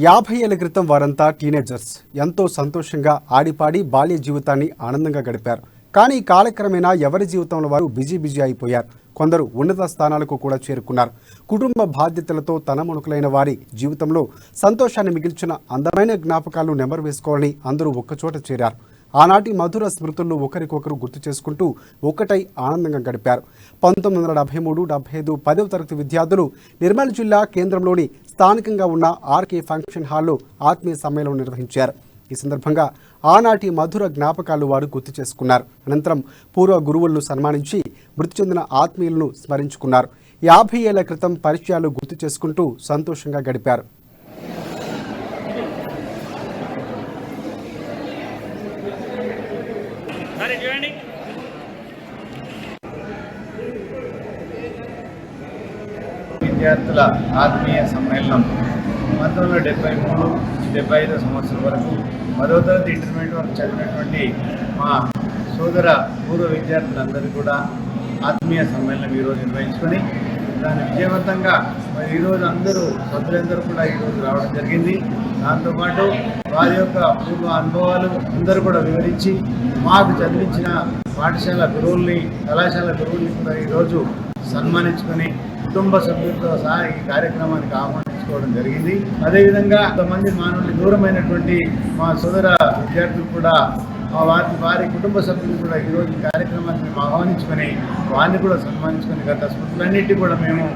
50 ఏళ్ల క్రితం వారంతా టీనేజర్స్ ఎంతో సంతోషంగా ఆడిపాడి బాల్య జీవితాన్ని ఆనందంగా గడిపారు. కానీ కాలక్రమేణా ఎవరి జీవితంలో వారు బిజీ అయిపోయారు. కొందరు ఉన్నత స్థానాలకు కూడా చేరుకున్నారు. కుటుంబ బాధ్యతలతో తనమునుకులైన వారి జీవితంలో సంతోషాన్ని మిగిల్చిన అందమైన జ్ఞాపకాలను నెమరు వేసుకోవాలని అందరూ ఒక్కచోట చేరారు. ఆనాటి మధుర స్మృతులను ఒకరికొకరు గుర్తు చేసుకుంటూ ఒక్కటై ఆనందంగా గడిపారు. 1973-75 10వ తరగతి విద్యార్థులు నిర్మల్ జిల్లా కేంద్రంలోని స్థానికంగా ఉన్న ఆర్కే ఫంక్షన్ హాల్లో ఆత్మీయ సమ్మేళనం నిర్వహించారు. ఈ సందర్భంగా ఆనాటి మధుర జ్ఞాపకాలు వారు గుర్తు చేసుకున్నారు. అనంతరం పూర్వ గురువులను సన్మానించి మృతి చెందిన ఆత్మీయులను స్మరించుకున్నారు. 50 ఏళ్ల క్రితం పరిచయాలు గుర్తు చేసుకుంటూ సంతోషంగా గడిపారు. విద్యార్థుల ఆత్మీయ సమ్మేళనం 1973-75 సంవత్సరం వరకు 10వ తరగతి ఇంటర్మీడియట్ వరకు చదివినటువంటి మా సోదర పూర్వ విద్యార్థులందరూ కూడా ఆత్మీయ సమ్మేళనం ఈరోజు నిర్వహించుకొని దాన్ని విజయవంతంగా మరి ఈరోజు అందరూ సభ్యులందరూ కూడా ఈరోజు రావడం జరిగింది. దాంతోపాటు వారి యొక్క పూర్వ అనుభవాలు అందరూ కూడా వివరించి మాకు చదివించిన పాఠశాల గురువుల్ని కళాశాల గురువుల్ని కూడా ఈరోజు సన్మానించుకొని కుటుంబ సభ్యులతో సహా ఈ కార్యక్రమానికి ఆహ్వానించుకోవడం జరిగింది. అదేవిధంగా కొంతమంది మా నుండి దూరమైనటువంటి మా సోదర విద్యార్థులు కూడా వారి కుటుంబ సభ్యులు కూడా ఈరోజు ఈ కార్యక్రమాన్ని మేము ఆహ్వానించుకొని వారిని కూడా సన్మానించుకొని గత స్మృతులన్నిటి కూడా మేము